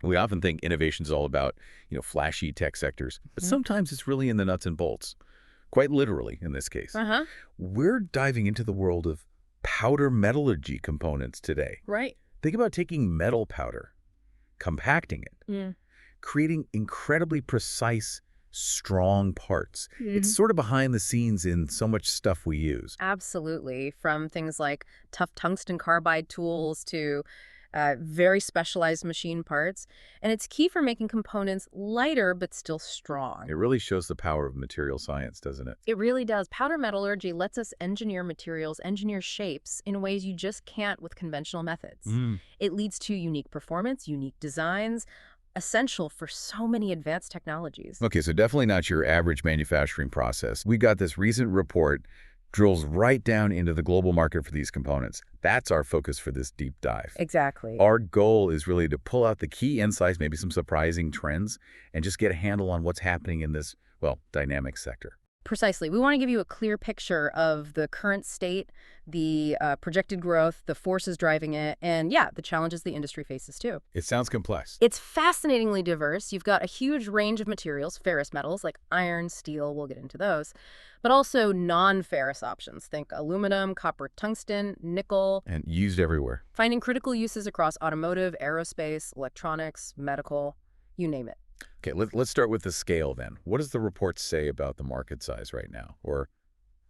We often think innovation is all about, flashy tech sectors, but sometimes it's really in the nuts and bolts, quite literally in this case. Uh-huh. We're diving into the world of powder metallurgy components today. Right. Think about taking metal powder, compacting it, creating incredibly precise, strong parts. It's sort of behind the scenes in so much stuff we use. Absolutely. From things like tough tungsten carbide tools to very specialized machine parts. And it's key for making components lighter but still strong. It really shows the power of material science, doesn't it? It really does. Powder metallurgy lets us engineer materials, engineer shapes in ways you just can't with conventional methods. It leads to unique performance, unique designs, essential for so many advanced technologies. Okay, so definitely not your average manufacturing process. We got this recent report, drills right down into the global market for these components. That's our focus for this deep dive. Exactly. Our goal is really to pull out the key insights, maybe some surprising trends, and just get a handle on what's happening in this, dynamic sector. Precisely. We want to give you a clear picture of the current state, the projected growth, the forces driving it, and the challenges the industry faces too. It sounds complex. It's fascinatingly diverse. You've got a huge range of materials, ferrous metals like iron, steel, we'll get into those, but also non-ferrous options. Think aluminum, copper, tungsten, nickel. And used everywhere. Finding critical uses across automotive, aerospace, electronics, medical, you name it. Okay, let's start with the scale then. What does the report say about the market size right now? Or,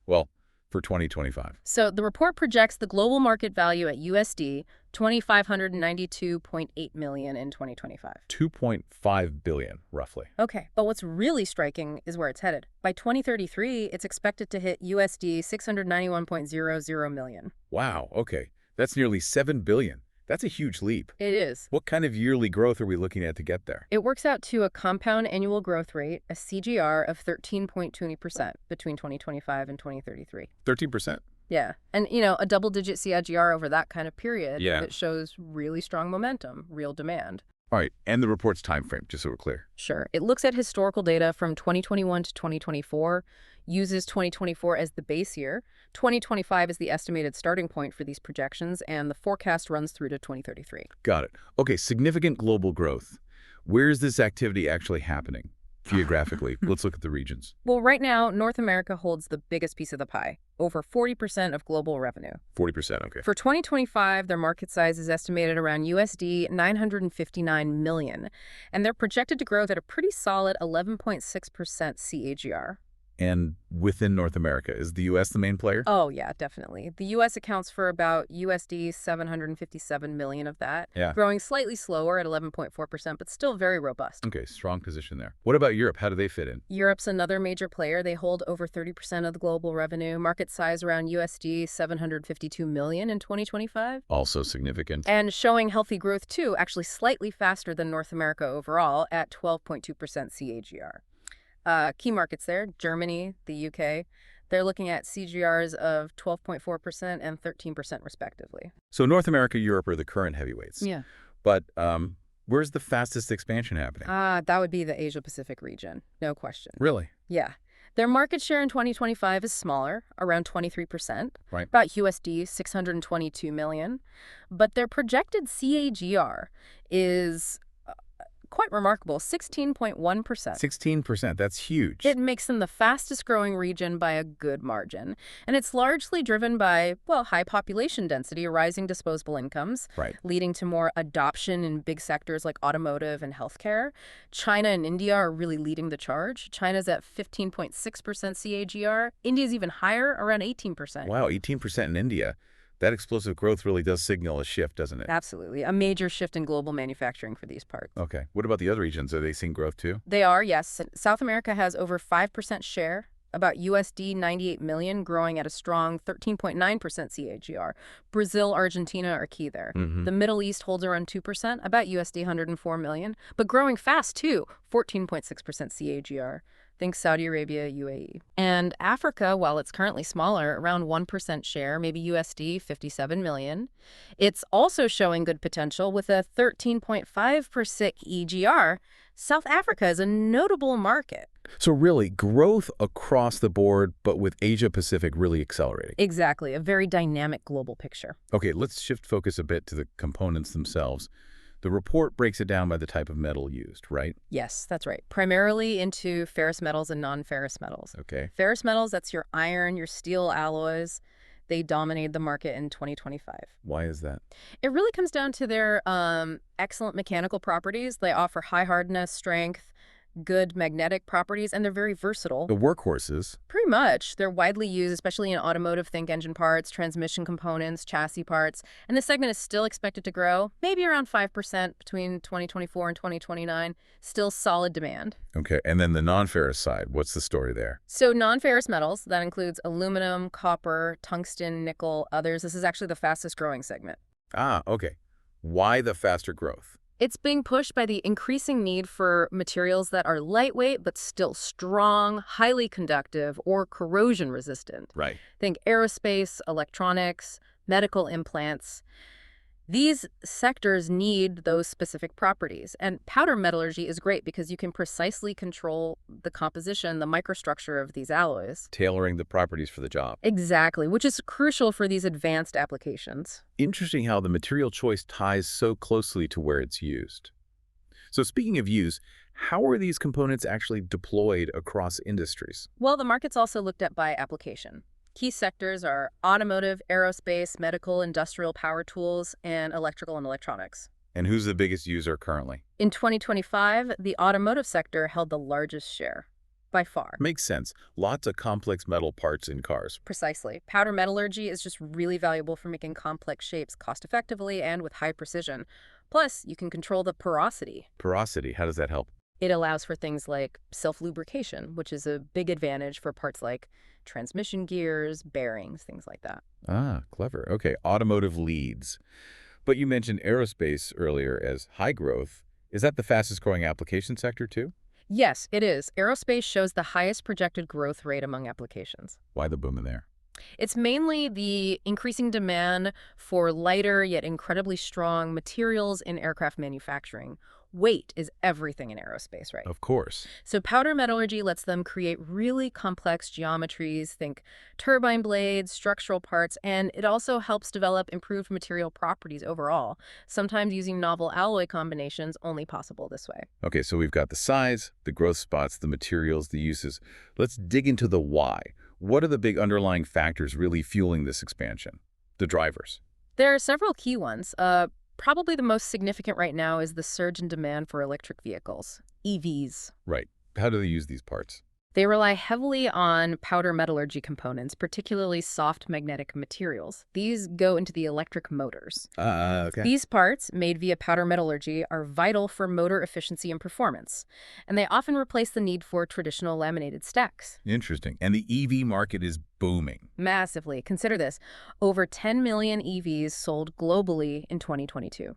for 2025? So the report projects the global market value at USD $2,592.8 million in 2025. 2.5 billion, roughly. Okay, but what's really striking is where it's headed. By 2033, it's expected to hit USD $691.00 million. Wow, okay. That's nearly 7 billion. That's a huge leap. It is. What kind of yearly growth are we looking at to get there? It works out to a compound annual growth rate, a CGR, of 13.20% between 2025 and 2033. 13%? Yeah. And, a double-digit CIGR over that kind of period, Yeah. It shows really strong momentum, real demand. All right, and the report's time frame, just so we're clear. Sure. It looks at historical data from 2021 to 2024, uses 2024 as the base year. 2025 is the estimated starting point for these projections, and the forecast runs through to 2033. Got it. Okay, significant global growth. Where is this activity actually happening geographically? Let's look at the regions. Well, right now, North America holds the biggest piece of the pie, over 40% of global revenue. 40%, okay. For 2025, their market size is estimated around USD $959 million, and they're projected to grow at a pretty solid 11.6% CAGR. And within North America, is the U.S. the main player? Oh, yeah, definitely. The U.S. accounts for about USD $757 million of that, growing slightly slower at 11.4%, but still very robust. Okay, strong position there. What about Europe? How do they fit in? Europe's another major player. They hold over 30% of the global revenue, market size around USD $752 million in 2025. Also significant. And showing healthy growth, too, actually slightly faster than North America overall at 12.2% CAGR. Key markets there, Germany, the UK, they're looking at CGRs of 12.4% and 13% respectively. So North America, Europe are the current heavyweights. Yeah. But where's the fastest expansion happening? That would be the Asia-Pacific region, no question. Really? Yeah. Their market share in 2025 is smaller, around 23%, right? About USD $622 million. But their projected CAGR is quite remarkable, 16.1%. 16%, that's huge. It makes them the fastest growing region by a good margin. And it's largely driven by, high population density, rising disposable incomes, leading to more adoption in big sectors like automotive and healthcare. China and India are really leading the charge. China's at 15.6% CAGR. India's even higher, around 18%. Wow, 18% in India. That explosive growth really does signal a shift, doesn't it? Absolutely. A major shift in global manufacturing for these parts. Okay. What about the other regions? Are they seeing growth too? They are, yes. South America has over 5% share, about USD $98 million, growing at a strong 13.9% CAGR. Brazil, Argentina are key there. The Middle East holds around 2%, about USD $104 million, but growing fast too, 14.6% CAGR. Think Saudi Arabia, UAE. And Africa, while it's currently smaller, around 1% share, maybe USD $57 million. It's also showing good potential with a 13.5% EGR. South Africa is a notable market. So really, growth across the board, but with Asia-Pacific really accelerating. Exactly. A very dynamic global picture. Okay, let's shift focus a bit to the components themselves. The report breaks it down by the type of metal used, right? Yes, that's right. Primarily into ferrous metals and non-ferrous metals. Okay. Ferrous metals, that's your iron, your steel alloys. They dominated the market in 2025. Why is that? It really comes down to their excellent mechanical properties. They offer high hardness, strength, good magnetic properties, and they're very versatile. The workhorses. Pretty much. They're widely used, especially in automotive, think engine parts, transmission components, chassis parts. And this segment is still expected to grow, maybe around 5% between 2024 and 2029. Still solid demand. Okay, and then the non-ferrous side, what's the story there? So non-ferrous metals, that includes aluminum, copper, tungsten, nickel, others. This is actually the fastest growing segment. Ah, okay. Why the faster growth? It's being pushed by the increasing need for materials that are lightweight but still strong, highly conductive, or corrosion resistant. Right. Think aerospace, electronics, medical implants. These sectors need those specific properties. And powder metallurgy is great because you can precisely control the composition, the microstructure of these alloys. Tailoring the properties for the job. Exactly, which is crucial for these advanced applications. Interesting how the material choice ties so closely to where it's used. So speaking of use, how are these components actually deployed across industries? Well, the market's also looked at by application. Key sectors are automotive, aerospace, medical, industrial power tools, and electrical and electronics. And who's the biggest user currently? In 2025, the automotive sector held the largest share, by far. Makes sense. Lots of complex metal parts in cars. Precisely. Powder metallurgy is just really valuable for making complex shapes cost-effectively and with high precision. Plus, you can control the porosity. Porosity, how does that help? It allows for things like self-lubrication, which is a big advantage for parts like transmission gears, bearings, things like that. Ah, clever. Okay, automotive leads. But you mentioned aerospace earlier as high growth. Is that the fastest growing application sector too? Yes, it is. Aerospace shows the highest projected growth rate among applications. Why the boom in there? It's mainly the increasing demand for lighter yet incredibly strong materials in aircraft manufacturing. Weight is everything in aerospace, right? Of course. So powder metallurgy lets them create really complex geometries, think turbine blades, structural parts, and it also helps develop improved material properties overall, sometimes using novel alloy combinations only possible this way. Okay, so we've got the size, the growth spots, the materials, the uses. Let's dig into the why. What are the big underlying factors really fueling this expansion? The drivers. There are several key ones. Probably the most significant right now is the surge in demand for electric vehicles, EVs. Right. How do they use these parts? They rely heavily on powder metallurgy components, particularly soft magnetic materials. These go into the electric motors. Okay. These parts, made via powder metallurgy, are vital for motor efficiency and performance, and they often replace the need for traditional laminated stacks. Interesting. And the EV market is booming. Massively. Consider this. Over 10 million EVs sold globally in 2022.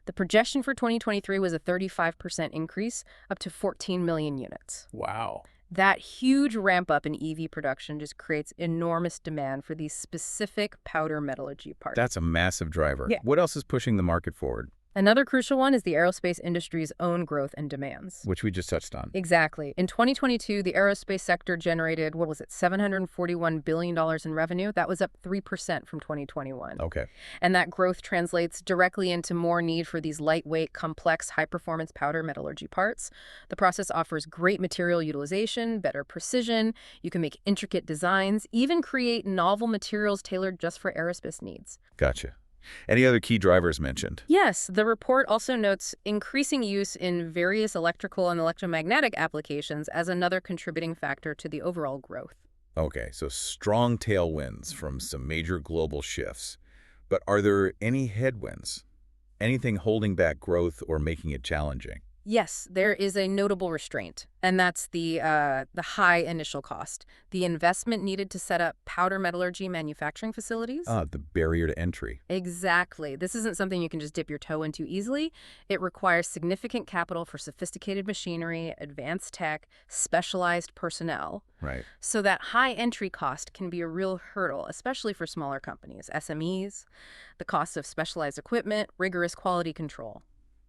The projection for 2023 was a 35% increase, up to 14 million units. Wow. That huge ramp up in EV production just creates enormous demand for these specific powder metallurgy parts. That's a massive driver. Yeah. What else is pushing the market forward? Another crucial one is the aerospace industry's own growth and demands. Which we just touched on. Exactly. In 2022, the aerospace sector generated, $741 billion in revenue. That was up 3% from 2021. Okay. And that growth translates directly into more need for these lightweight, complex, high-performance powder metallurgy parts. The process offers great material utilization, better precision. You can make intricate designs, even create novel materials tailored just for aerospace needs. Gotcha. Any other key drivers mentioned? Yes, the report also notes increasing use in various electrical and electromagnetic applications as another contributing factor to the overall growth. Okay, so strong tailwinds from some major global shifts. But are there any headwinds? Anything holding back growth or making it challenging? Yes, there is a notable restraint, and that's the high initial cost. The investment needed to set up powder metallurgy manufacturing facilities. The barrier to entry. Exactly. This isn't something you can just dip your toe into easily. It requires significant capital for sophisticated machinery, advanced tech, specialized personnel. Right. So that high entry cost can be a real hurdle, especially for smaller companies, SMEs, the cost of specialized equipment, rigorous quality control.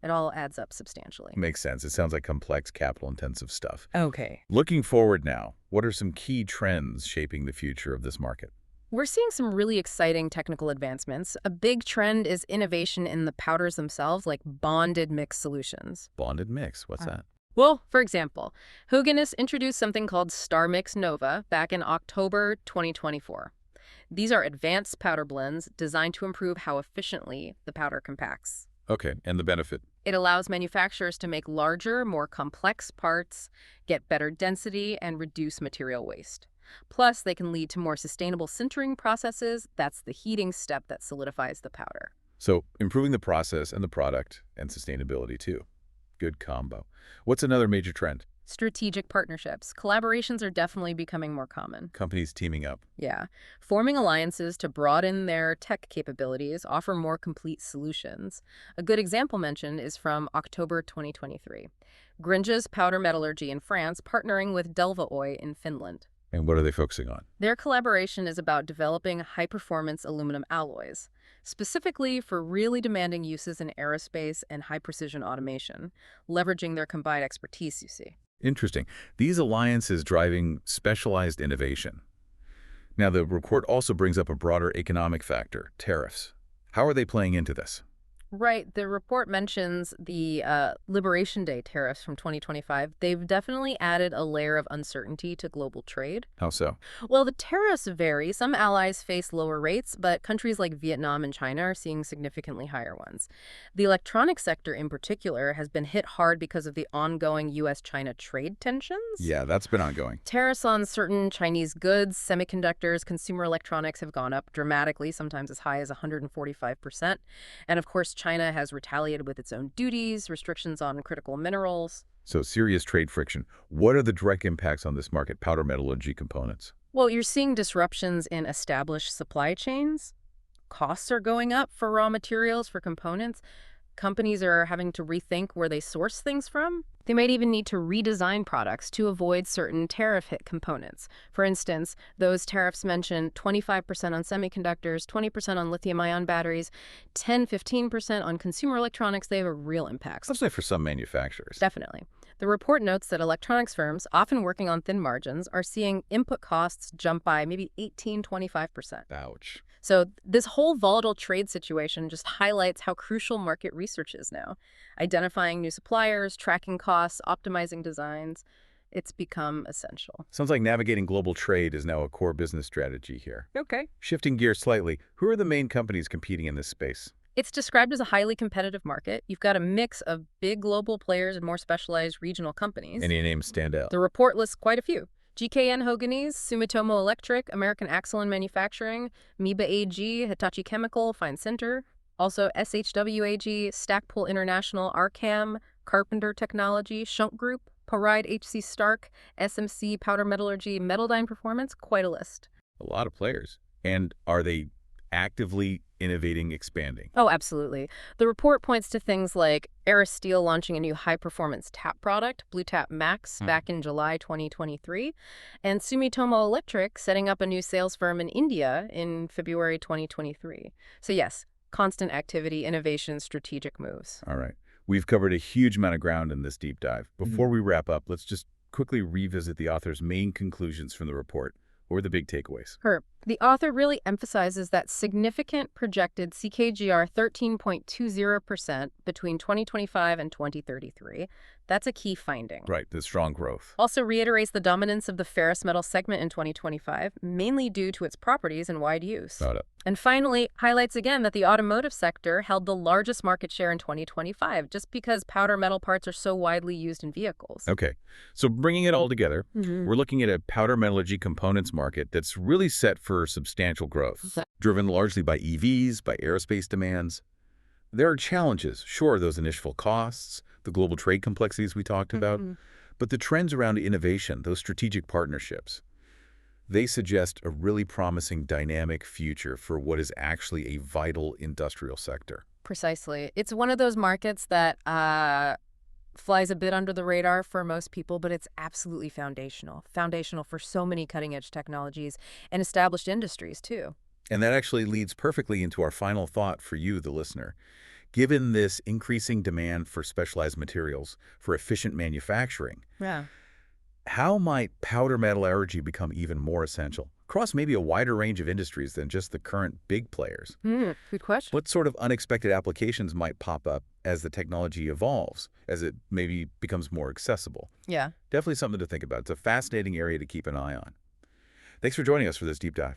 It all adds up substantially. Makes sense. It sounds like complex, capital-intensive stuff. Okay. Looking forward now, what are some key trends shaping the future of this market? We're seeing some really exciting technical advancements. A big trend is innovation in the powders themselves, like bonded mix solutions. Bonded mix, what's that? Well, for example, Höganäs introduced something called StarMix Nova back in October 2024. These are advanced powder blends designed to improve how efficiently the powder compacts. Okay, and the benefit? It allows manufacturers to make larger, more complex parts, get better density, and reduce material waste. Plus, they can lead to more sustainable sintering processes. That's the heating step that solidifies the powder. So improving the process and the product and sustainability too. Good combo. What's another major trend? Strategic partnerships. Collaborations are definitely becoming more common. Companies teaming up. Yeah. Forming alliances to broaden their tech capabilities, offer more complete solutions. A good example mentioned is from October 2023. Gringe's Powder Metallurgy in France partnering with Delva Oy in Finland. And what are they focusing on? Their collaboration is about developing high-performance aluminum alloys, specifically for really demanding uses in aerospace and high-precision automation, leveraging their combined expertise, you see. Interesting. These alliances driving specialized innovation. Now, the report also brings up a broader economic factor, tariffs. How are they playing into this? Right. The report mentions the Liberation Day tariffs from 2025. They've definitely added a layer of uncertainty to global trade. How so? Well, the tariffs vary. Some allies face lower rates, but countries like Vietnam and China are seeing significantly higher ones. The electronics sector in particular has been hit hard because of the ongoing U.S.-China trade tensions. Yeah, that's been ongoing. Tariffs on certain Chinese goods, semiconductors, consumer electronics have gone up dramatically, sometimes as high as 145%. And of course, China has retaliated with its own duties, restrictions on critical minerals. So serious trade friction. What are the direct impacts on this market, powder metallurgy components? Well, you're seeing disruptions in established supply chains. Costs are going up for raw materials, for components. Companies are having to rethink where they source things from. They might even need to redesign products to avoid certain tariff-hit components. For instance, those tariffs mention 25% on semiconductors, 20% on lithium-ion batteries, 10-15% on consumer electronics. They have a real impact. Especially for some manufacturers. Definitely. The report notes that electronics firms, often working on thin margins, are seeing input costs jump by maybe 18-25%. Ouch. So this whole volatile trade situation just highlights how crucial market research is now. Identifying new suppliers, tracking costs, optimizing designs, it's become essential. Sounds like navigating global trade is now a core business strategy here. Okay. Shifting gears slightly, who are the main companies competing in this space? It's described as a highly competitive market. You've got a mix of big global players and more specialized regional companies. Any names stand out? The report lists quite a few. GKN Höganäs, Sumitomo Electric, American Axle and Manufacturing, Miba AG, Hitachi Chemical, Fine Center. Also SHW AG, Stackpole International, Arcam, Carpenter Technology, Schunk Group, Paride HC Stark, SMC Powder Metallurgy, Metaldyne Performance, quite a list. A lot of players. And are they actively innovating, expanding? Oh, absolutely. The report points to things like Aerosteel launching a new high-performance tap product, Blue Tap Max, back in July 2023, and Sumitomo Electric setting up a new sales firm in India in February 2023. So yes, constant activity, innovation, strategic moves. All right. We've covered a huge amount of ground in this deep dive. Before we wrap up, let's just quickly revisit the author's main conclusions from the report. What were the big takeaways? The author really emphasizes that significant projected CKGR 13.20% between 2025 and 2033. That's a key finding. Right, the strong growth. Also reiterates the dominance of the ferrous metal segment in 2025, mainly due to its properties and wide use. Got it. And finally, highlights again that the automotive sector held the largest market share in 2025, just because powder metal parts are so widely used in vehicles. Okay, so bringing it all together, we're looking at a powder metallurgy components market that's really set for substantial growth, driven largely by EVs, by aerospace demands. There are challenges, sure, those initial costs, the global trade complexities we talked about, but the trends around innovation, those strategic partnerships, they suggest a really promising dynamic future for what is actually a vital industrial sector. Precisely. It's one of those markets that flies a bit under the radar for most people, but it's absolutely foundational. Foundational for so many cutting-edge technologies and established industries, too. And that actually leads perfectly into our final thought for you, the listener. Given this increasing demand for specialized materials, for efficient manufacturing, how might powder metallurgy become even more essential? across maybe a wider range of industries than just the current big players. Good question. What sort of unexpected applications might pop up as the technology evolves, as it maybe becomes more accessible? Yeah. Definitely something to think about. It's a fascinating area to keep an eye on. Thanks for joining us for this deep dive.